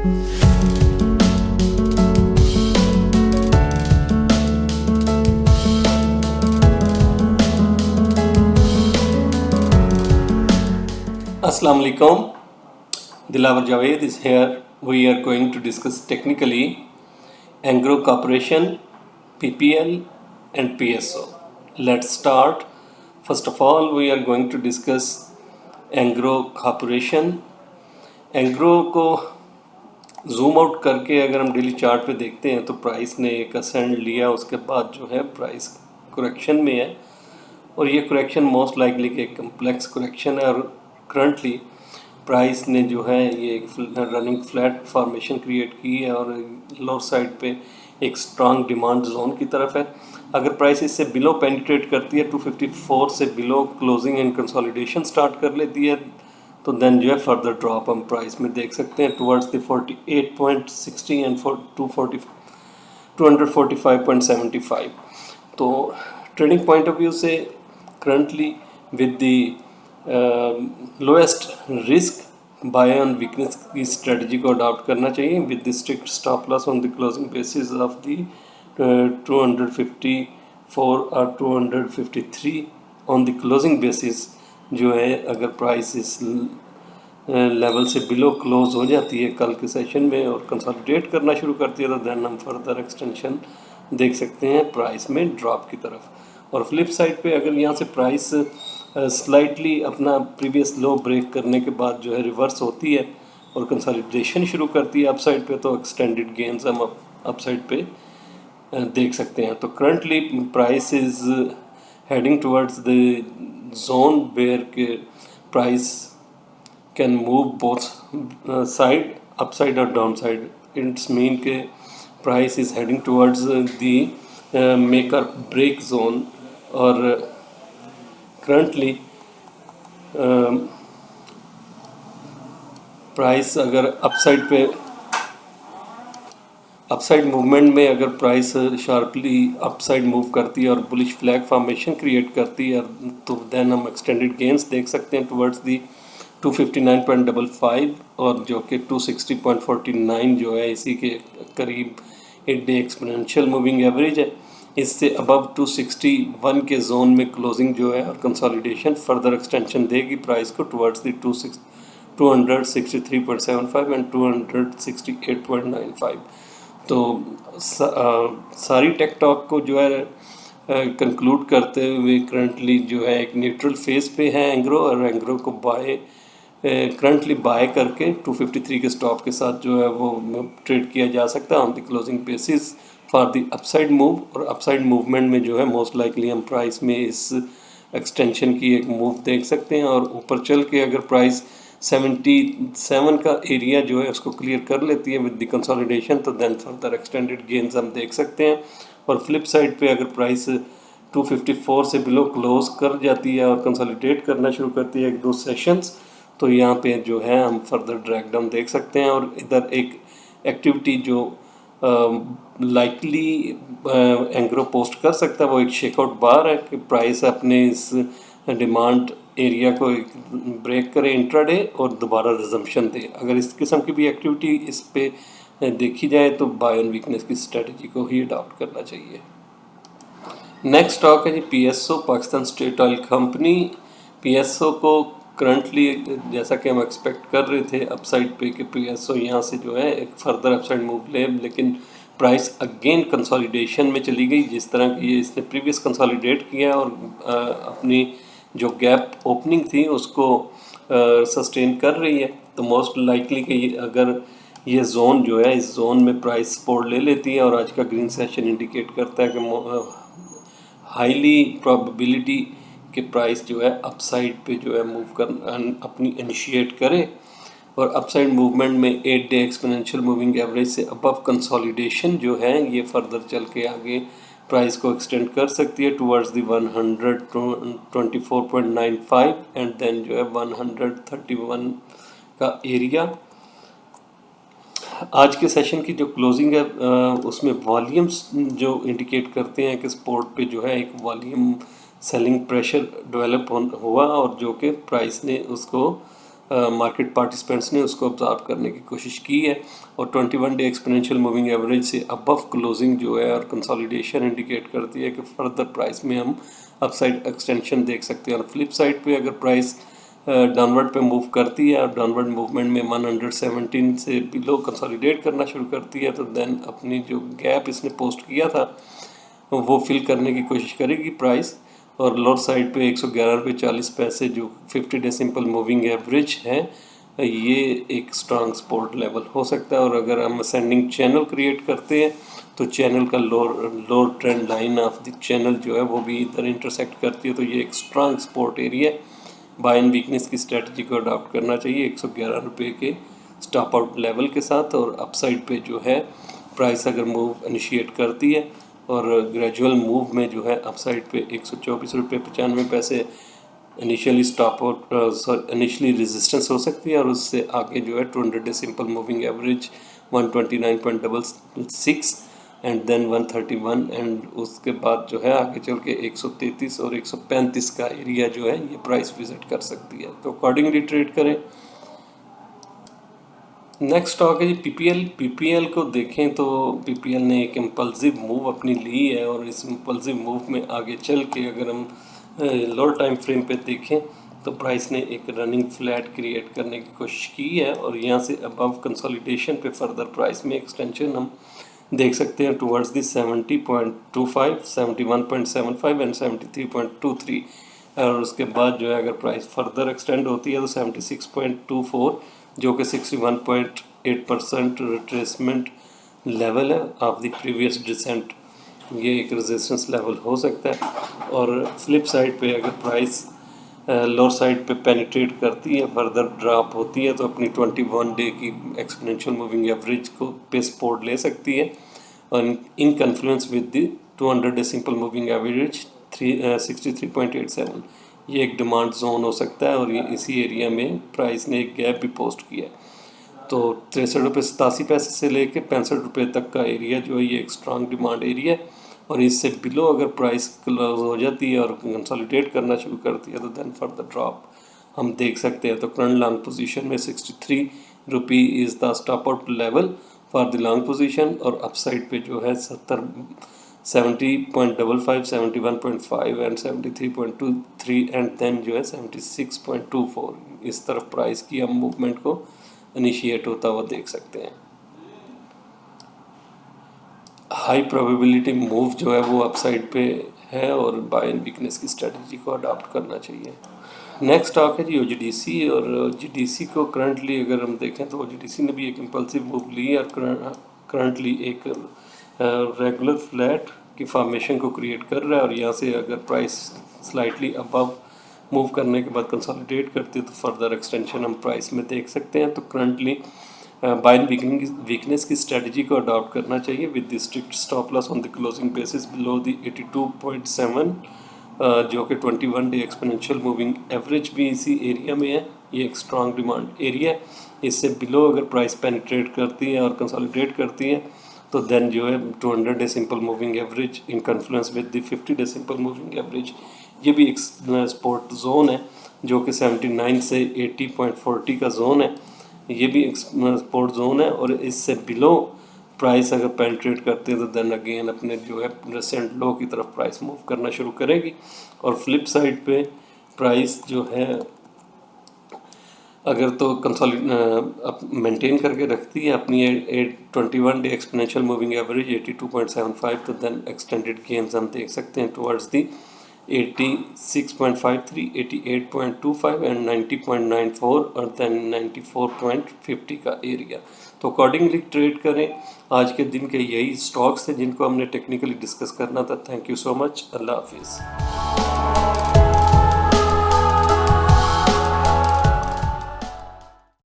Assalamu alaikum. Dilawar Javed is here. We are going to discuss technically Angro Corporation, PPL and PSO. Let's start. First of all, we are going to discuss Angro Corporation. Angro को zoom out करके अगर हम daily chart पे देखते हैं तो price ने एक असेंड लिया, उसके बाद जो है प्राइस करेक्शन में है और ये करेक्शन मोस्ट लाइकली कि एक कम्प्लेक्स करेक्शन है और करंटली प्राइस ने जो है ये एक रनिंग फ्लैट फॉर्मेशन क्रिएट की है और लोअर साइड पे एक स्ट्रांग डिमांड जोन की तरफ है। अगर प्राइस इससे बिलो पेनिट्रेट करती है 254 से below closing and consolidation start कर लेती है तो देन जो है फर्दर ड्रॉप हम प्राइस में देख सकते हैं टुवर्ड्स द 48.60 एंड 245.75। तो ट्रेडिंग पॉइंट ऑफ व्यू से currently with the lowest risk buy on weakness की स्ट्रेटजी को अडॉप्ट करना चाहिए with the strict stop loss on the closing basis of the 254 और 253 ऑन द क्लोजिंग बेसिस। जो है अगर प्राइस इस लेवल से बिलो क्लोज हो जाती है कल के सेशन में और कंसोलिडेट करना शुरू करती है तो देन हम फर्दर एक्सटेंशन देख सकते हैं प्राइस में ड्रॉप की तरफ। और फ्लिप साइड पे अगर यहाँ से प्राइस स्लाइटली अपना प्रीवियस लो ब्रेक करने के बाद जो है रिवर्स होती है और कंसोलिडेशन शुरू करती है अपसाइड पे तो एक्सटेंडेड गेन्स हम अपसाइड पे देख सकते हैं। तो currently price is heading towards the zone where price can move both side upside or downside. It's mean के price is heading towards the make or break zone और currently price अगर upside पे upside movement में अगर price sharply upside move करती है और bullish flag formation create करती है तो देन हम एक्सटेंडेड गेंस देख सकते हैं टुवर्ड्स दी 259.55 और जो कि 260.49 जो है इसी के करीब 8 डे एक्सपोनेंशियल मूविंग एवरेज है। इससे अबव 261 के जोन में क्लोजिंग जो है और कंसोलिडेशन फर्दर एक्सटेंशन देगी प्राइस को टुवर्ड्स दी 263.75 एंड 268.95। तो सारी टेक टॉक को जो है कंक्लूड करते हुए करंटली जो है एक न्यूट्रल फेस पे है एंग्रो और एंग्रो को बाय करंटली बाय करके 253 के स्टॉप के साथ जो है वो ट्रेड किया जा सकता है on the closing basis for the upside move. और अपसाइड मूवमेंट में जो है मोस्ट लाइकली हम प्राइस में इस एक्सटेंशन की एक मूव देख सकते हैं और ऊपर चल के अगर प्राइस 77 का एरिया जो है उसको क्लियर कर लेती है विद द कंसोलिडेशन तो देन फर्दर एक्सटेंडेड गेन्स हम देख सकते हैं। और फ्लिप साइड पे अगर प्राइस 254 से बिलो क्लोज कर जाती है और कंसोलिडेट करना शुरू करती है एक दो सेशंस तो यहाँ पे जो है हम फर्दर ड्रैग डाउन देख सकते हैं। और इधर एक एक्टिविटी जो लाइकली एंग्रो पोस्ट कर सकता है वो एक शेकआउट बार है कि प्राइस अपने इस डिमांड एरिया को ब्रेक करे इंट्राडे और दोबारा रिजम्पशन दे। अगर इस किस्म की भी एक्टिविटी इस पे देखी जाए तो बाय ऑन वीकनेस की स्ट्रेटजी को ही अडॉप्ट करना चाहिए। नेक्स्ट स्टॉक है जी PSO, Pakistan state oil company. PSO को करंटली जैसा कि हम एक्सपेक्ट कर रहे थे अपसाइड पे कि पीएसओ यहाँ से जो है एक फर्दर अपसाइड मूव ले, लेकिन प्राइस अगेन कंसोलिडेशन में चली गई जिस तरह की ये इसने प्रीवियस कंसोलिडेट किया और अपनी जो गैप ओपनिंग थी उसको सस्टेन कर रही है। तो मोस्ट लाइकली कि अगर ये जोन जो है इस जोन में प्राइस सपोर्ट ले लेती है और आज का ग्रीन सेशन इंडिकेट करता है कि हाईली प्रोबेबिलिटी कि प्राइस जो है अपसाइड पे जो है मूव कर अपनी इनिशिएट करे और अपसाइड मूवमेंट में 8 डे एक्सपोनेंशियल मूविंग एवरेज से अबव कंसोलिडेशन जो है ये फर्दर चल के आगे प्राइस को एक्सटेंड कर सकती है टुवर्ड्स दी 124.95 एंड देन जो है 131 का एरिया। आज के सेशन की जो क्लोजिंग है उसमें वॉल्यूम्स जो इंडिकेट करते हैं कि सपोर्ट पे जो है एक वॉल्यूम सेलिंग प्रेशर डेवलप हुआ और जो कि प्राइस ने उसको मार्केट पार्टिसिपेंट्स ने उसको ऑब्जर्व करने की कोशिश की है। और 21 डे एक्सपोनेंशियल मूविंग एवरेज से अबव क्लोजिंग जो है और कंसोलिडेशन इंडिकेट करती है कि फर्दर प्राइस में हम अपसाइड एक्सटेंशन देख सकते हैं। और फ्लिप साइड पे अगर प्राइस डाउनवर्ड पे मूव करती है और डाउनवर्ड मूवमेंट में 117 से बिलो कंसोलिडेट करना शुरू करती है, तो देन अपनी जो गैप इसने पोस्ट किया था वो फिल करने की कोशिश करेगी प्राइस। और लोअर साइड पे 111.40 जो 50 डे सिंपल मूविंग एवरेज है, ये एक स्ट्रांग सपोर्ट लेवल हो सकता है। और अगर हम असेंडिंग चैनल क्रिएट करते हैं तो चैनल का lower trend line of the channel जो है वो भी इधर इंटरसेक्ट करती है, तो ये एक स्ट्रांग सपोर्ट एरिया है। बाय एंड वीकनेस की स्ट्रेटजी को अडॉप्ट करना चाहिए 111 रुपये के स्टॉप आउट लेवल के साथ। और अपसाइड पे जो है प्राइस अगर मूव इनिशिएट करती है और ग्रेजुअल मूव में जो है अपसाइड पे 124 रुपये 95 पैसे initially stop out initially resistance हो सकती है। और उससे आगे जो है 200 day simple moving average 129.66 and then 131 and उसके बाद जो है आगे चल के 133 और 135 का एरिया जो है ये प्राइस विजिट कर सकती है, तो अकॉर्डिंगली ट्रेड करें। नेक्स्ट स्टॉक है जी पीपीएल। पीपीएल को देखें तो पीपीएल ने एक इम्पल्सिव मूव अपनी ली है और इस इम्पल्सिव मूव में आगे चल के अगर हम लोअर टाइम फ्रेम पे देखें तो प्राइस ने एक रनिंग फ्लैट क्रिएट करने की कोशिश की है और यहाँ से अबव कंसोलिडेशन पे फर्दर प्राइस में एक्सटेंशन हम देख सकते हैं टुवर्ड्स दी 70.25, 71.75 एंड 73.23। और उसके बाद जो है अगर प्राइस फर्दर एक्सटेंड होती है तो 76.24 जो कि 61.8% रिट्रेसमेंट लेवल है ऑफ द प्रीवियस डिसेंट, ये एक रेजिस्टेंस लेवल हो सकता है। और फ्लिप साइड पे अगर प्राइस लोअर साइड पे पेनिट्रेट करती है फर्दर ड्रॉप होती है तो अपनी 21 डे की एक्सपोनेंशियल मूविंग एवरेज को पे सपोर्ट ले सकती है और in confluence with the 200 day simple moving average 63.87, ये एक डिमांड जोन हो सकता है। और ये इसी एरिया में प्राइस ने एक गैप भी पोस्ट किया है, तो 63.87 से लेके 65 रुपये तक का एरिया जो है ये एक स्ट्रांग डिमांड एरिया है। और इससे बिलो अगर प्राइस क्लोज हो जाती है और कंसोलिडेट करना शुरू करती है तो देन फर्दर ड्रॉप हम देख सकते हैं। तो करंट लॉन्ग पोजीशन में 63 रुपी is the stop out level for the long position. और अपसाइड पे जो है 70.55, 71.5 एंड 73.23 एंड देन जो है 76.24, इस तरफ प्राइस की हम मूवमेंट को इनिशिएट होता हुआ देख सकते हैं। हाई प्रोबेबिलिटी मूव जो है वो अपसाइड पे है और बाय एंड वीकनेस की स्ट्रेटजी को अडॉप्ट करना चाहिए। नेक्स्ट स्टॉक है जी ओजीडीसी। और ओजीडीसी को करंटली अगर हम देखें तो ओजीडीसी ने भी एक इम्पल्सिव मूव ली है और करंटली एक रेगुलर फ्लैट की फॉर्मेशन को क्रिएट कर रहा है। और यहाँ से अगर प्राइस स्लाइटली अबव मूव करने के बाद कंसोलिडेट करती है तो फर्दर एक्सटेंशन हम प्राइस में देख सकते हैं। तो करंटली बाय एंड वीकनेस की स्ट्रेटजी को अडॉप्ट करना चाहिए with the strict stop loss on the closing basis below the 82.7 जो कि 21 डे एक्सपोनेंशियल मूविंग एवरेज भी इसी एरिया में है, ये एक स्ट्रांग डिमांड एरिया है। इससे बिलो अगर प्राइस पेनिट्रेट करती है और कंसोलिडेट करती है तो देन जो है 200 day simple moving average in confluence with the 50 day simple moving average, ये भी एक सपोर्ट जोन है जो कि 79 से 80.40 का जोन है, ये भी एक सपोर्ट जोन है। और इससे बिलो प्राइस अगर पेनिट्रेट करते हैं तो देन अगेन अपने जो है रिसेंट लो की तरफ प्राइस मूव करना शुरू करेगी। और फ्लिप साइड पे प्राइस जो है अगर तो मेंटेन करके रखती है अपनी 21 डे एक्सपोनेंशियल मूविंग एवरेज 82.75 तो देन एक्सटेंडेड गेन्स हम देख सकते हैं टुवर्ड्स दी 86.53, 88.25 एंड 90.94 और देन 94.50 का एरिया। तो अकॉर्डिंगली ट्रेड करें। आज के दिन के यही स्टॉक्स थे जिनको हमने टेक्निकली डिस्कस करना था। Thank you so much. अल्लाह हाफिज़।